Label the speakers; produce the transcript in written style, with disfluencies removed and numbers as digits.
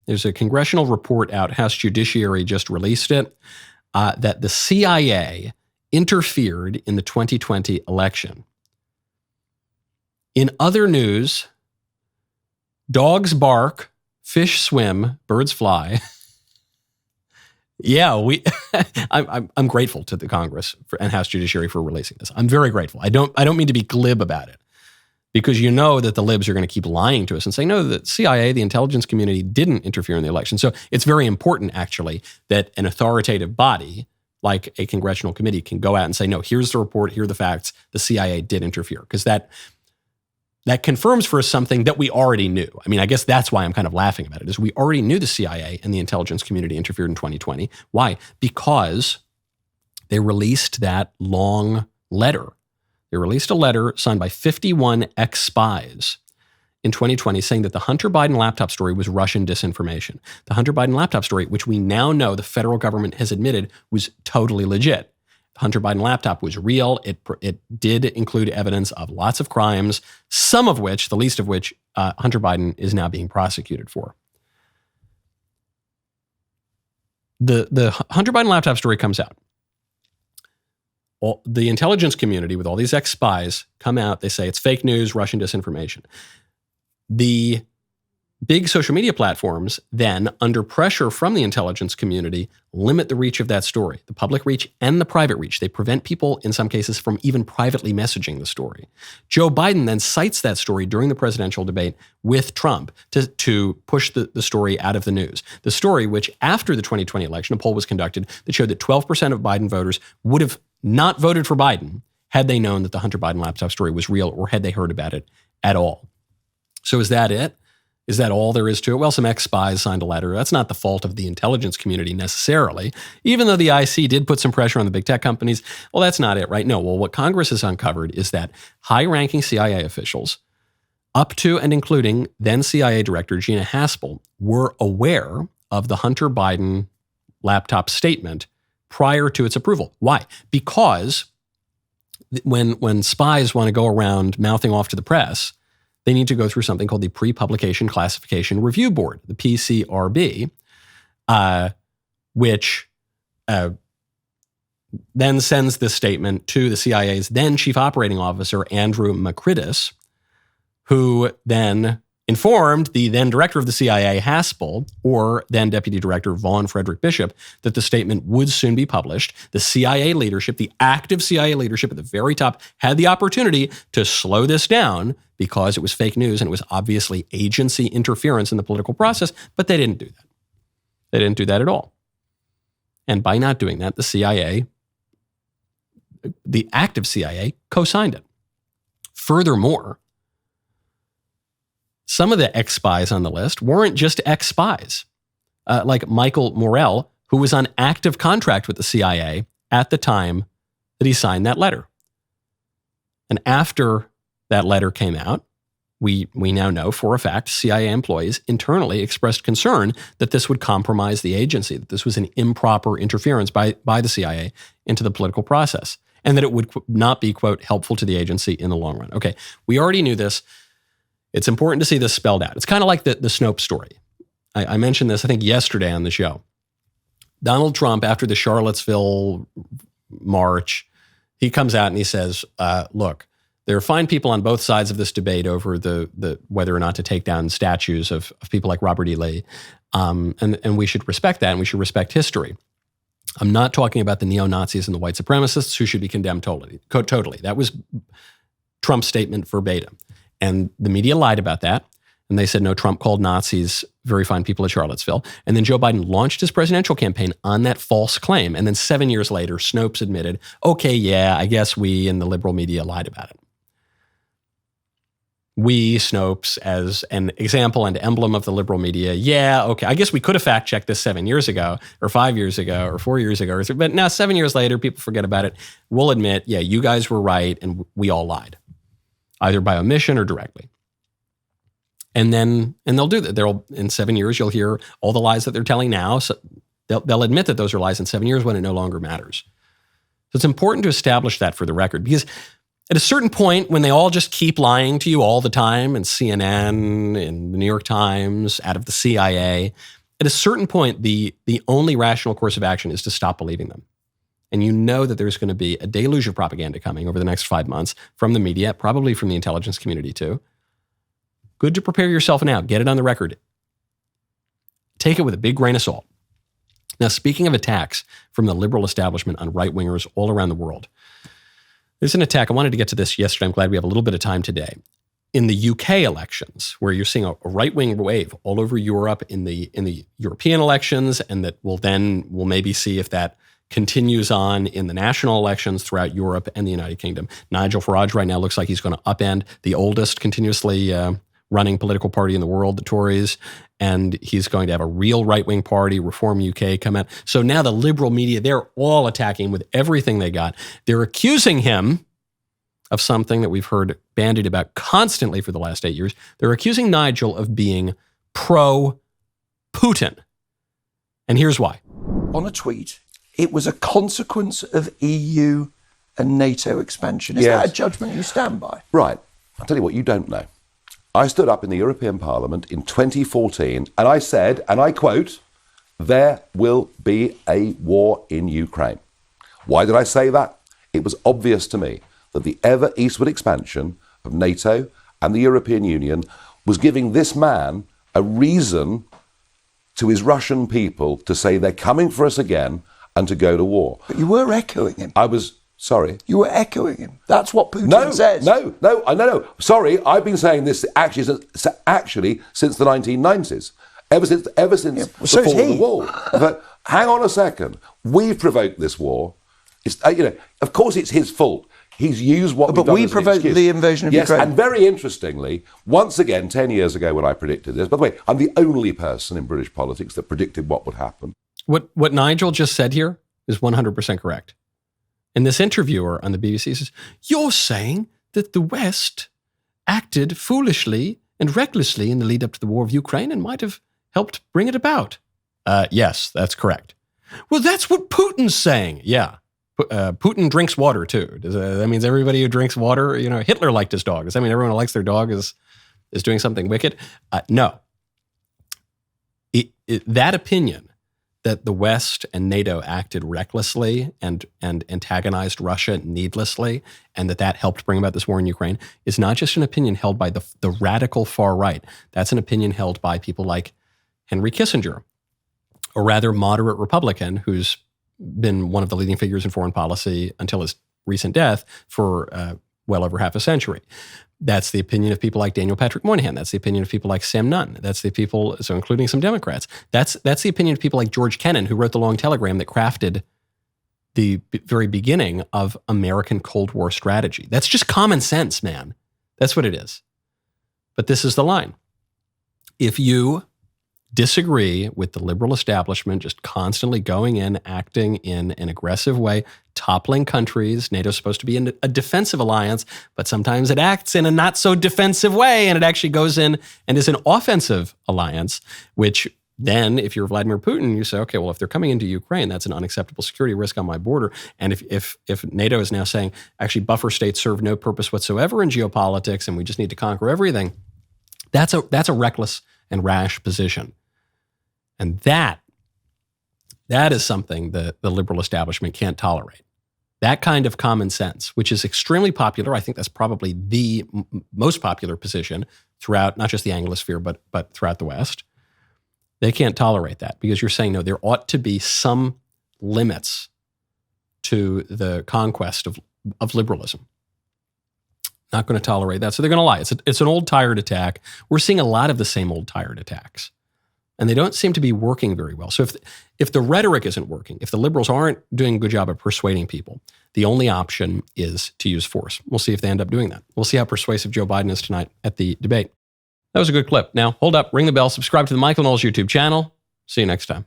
Speaker 1: There's a congressional report out, House Judiciary just released it, that the CIA interfered in the 2020 election. In other news, dogs bark, fish swim, birds fly. Yeah, I'm grateful to the Congress and House Judiciary for releasing this. I'm very grateful. I don't mean to be glib about it, because you know that the libs are going to keep lying to us and say, no, the CIA, the intelligence community, didn't interfere in the election. So it's very important, actually, that an authoritative body like a congressional committee can go out and say, no, here's the report, here are the facts, the CIA did interfere, because that confirms for us something that we already knew. I mean, I guess that's why I'm kind of laughing about it, is we already knew the CIA and the intelligence community interfered in 2020. Why? Because they released that long letter. They released a letter signed by 51 ex-spies in 2020 saying that the Hunter Biden laptop story was Russian disinformation. The Hunter Biden laptop story, which we now know the federal government has admitted was totally legit. The Hunter Biden laptop was real. It did include evidence of lots of crimes, some of which, the least of which, Hunter Biden is now being prosecuted for. The Hunter Biden laptop story comes out. The intelligence community with all these ex-spies come out. They say it's fake news, Russian disinformation. The big social media platforms then, under pressure from the intelligence community, limit the reach of that story, the public reach and the private reach. They prevent people, in some cases, from even privately messaging the story. Joe Biden then cites that story during the presidential debate with Trump to push the story out of the news. The story, which after the 2020 election, a poll was conducted that showed that 12% of Biden voters would have not voted for Biden had they known that the Hunter Biden laptop story was real or had they heard about it at all. So is that it? Is that all there is to it? Well, some ex-spies signed a letter. That's not the fault of the intelligence community necessarily, even though the IC did put some pressure on the big tech companies. Well, that's not it, right? No. Well, what Congress has uncovered is that high-ranking CIA officials, up to and including then CIA Director Gina Haspel, were aware of the Hunter Biden laptop statement prior to its approval. Why? Because when spies want to go around mouthing off to the press, they need to go through something called the Pre-Publication Classification Review Board, the PCRB, which then sends this statement to the CIA's then Chief Operating Officer, Andrew McCridis, who then informed the then director of the CIA, Haspel, or then Deputy Director Vaughn Frederick Bishop, that the statement would soon be published. The CIA leadership, the active CIA leadership at the very top, had the opportunity to slow this down because it was fake news and it was obviously agency interference in the political process, but they didn't do that. They didn't do that at all. And by not doing that, the CIA, the active CIA, co-signed it. Furthermore, some of the ex-spies on the list weren't just ex-spies, like Michael Morell, who was on active contract with the CIA at the time that he signed that letter. And after that letter came out, we now know for a fact CIA employees internally expressed concern that this would compromise the agency, that this was an improper interference by the CIA into the political process, and that it would not be, quote, helpful to the agency in the long run. Okay, we already knew this. It's important to see this spelled out. It's kind of like the Snopes story. I mentioned this, I think, yesterday on the show. Donald Trump, after the Charlottesville march, he comes out and he says, look, there are fine people on both sides of this debate over the whether or not to take down statues of people like Robert E. Lee. And we should respect that, and we should respect history. I'm not talking about the neo-Nazis and the white supremacists who should be condemned totally. That was Trump's statement verbatim. And the media lied about that. And they said, no, Trump called Nazis very fine people at Charlottesville. And then Joe Biden launched his presidential campaign on that false claim. And then 7 years later, Snopes admitted, okay, yeah, I guess we in the liberal media lied about it. We, Snopes, as an example and emblem of the liberal media, yeah, okay, I guess we could have fact-checked this 7 years ago, or 5 years ago, or 4 years ago, but now 7 years later, people forget about it. We'll admit, yeah, you guys were right, and we all lied, either by omission or directly. And they'll do that. In 7 years, you'll hear all the lies that they're telling now. So they'll admit that those are lies in 7 years when it no longer matters. So it's important to establish that for the record, because At a certain point, when they all just keep lying to you all the time, and CNN, and the New York Times, out of the CIA, at a certain point, the only rational course of action is to stop believing them. And you know that there's going to be a deluge of propaganda coming over the next 5 months from the media, probably from the intelligence community too. Good to prepare yourself now. Get it on the record. Take it with a big grain of salt. Now, speaking of attacks from the liberal establishment on right-wingers all around the world, there's an attack. I wanted to get to this yesterday. I'm glad we have a little bit of time today. In the UK elections, where you're seeing a right-wing wave all over Europe in the European elections, and that we'll maybe see if that continues on in the national elections throughout Europe and the United Kingdom. Nigel Farage right now looks like he's going to upend the oldest continuously running political party in the world, the Tories, and he's going to have a real right-wing party, Reform UK, come out. So now the liberal media, they're all attacking him with everything they got. They're accusing him of something that we've heard bandied about constantly for the last 8 years. They're accusing Nigel of being pro-Putin. And here's why.
Speaker 2: On a tweet, it was a consequence of EU and NATO expansion. Is that a judgment you stand by?
Speaker 3: Right. I'll tell you what you don't know. I stood up in the European Parliament in 2014 and I said, and I quote, "There will be a war in Ukraine." Why did I say that? It was obvious to me that the ever eastward expansion of NATO and the European Union was giving this man a reason to his Russian people to say they're coming for us again and to go to war.
Speaker 2: But you were echoing him.
Speaker 3: Sorry.
Speaker 2: You were echoing him. That's what Putin says.
Speaker 3: No. Sorry, I've been saying this actually since the 1990s. Ever since the fall of the wall. But hang on a second. We've provoked this war. It's, of course it's his fault. He's used what we've done as an excuse.
Speaker 2: But we provoked the invasion of Ukraine.
Speaker 3: Yes, and very interestingly, once again, 10 years ago when I predicted this, by the way, I'm the only person in British politics that predicted what would happen.
Speaker 1: What Nigel just said here is 100% correct. And this interviewer on the BBC says, "You're saying that the West acted foolishly and recklessly in the lead up to the war of Ukraine and might have helped bring it about." Yes, that's correct. Well, that's what Putin's saying. Yeah. Putin drinks water too. That means everybody who drinks water, Hitler liked his dog. Does that mean everyone who likes their dog is doing something wicked? No. That opinion that the West and NATO acted recklessly and antagonized Russia needlessly, and that helped bring about this war in Ukraine, is not just an opinion held by the radical far right. That's an opinion held by people like Henry Kissinger, a rather moderate Republican who's been one of the leading figures in foreign policy until his recent death for well over half a century. That's the opinion of people like Daniel Patrick Moynihan. That's the opinion of people like Sam Nunn. That's the people, so including some Democrats. That's the opinion of people like George Kennan, who wrote the long telegram that crafted the very beginning of American Cold War strategy. That's just common sense, man. That's what it is. But this is the line. If you disagree with the liberal establishment just constantly going in, acting in an aggressive way, toppling countries. NATO's supposed to be in a defensive alliance, but sometimes it acts in a not so defensive way, and it actually goes in and is an offensive alliance, which then if you're Vladimir Putin, you say, okay, well, if they're coming into Ukraine, that's an unacceptable security risk on my border. And if NATO is now saying, actually, buffer states serve no purpose whatsoever in geopolitics, and we just need to conquer everything, that's a reckless and rash position. And that is something that the liberal establishment can't tolerate. That kind of common sense, which is extremely popular. I think that's probably the most popular position throughout, not just the Anglosphere, but throughout the West. They can't tolerate that because you're saying, no, there ought to be some limits to the conquest of liberalism. Not going to tolerate that. So they're going to lie. It's an old, tired attack. We're seeing a lot of the same old, tired attacks. And they don't seem to be working very well. So if the rhetoric isn't working, if the liberals aren't doing a good job of persuading people, the only option is to use force. We'll see if they end up doing that. We'll see how persuasive Joe Biden is tonight at the debate. That was a good clip. Now, hold up, ring the bell, subscribe to the Michael Knowles YouTube channel. See you next time.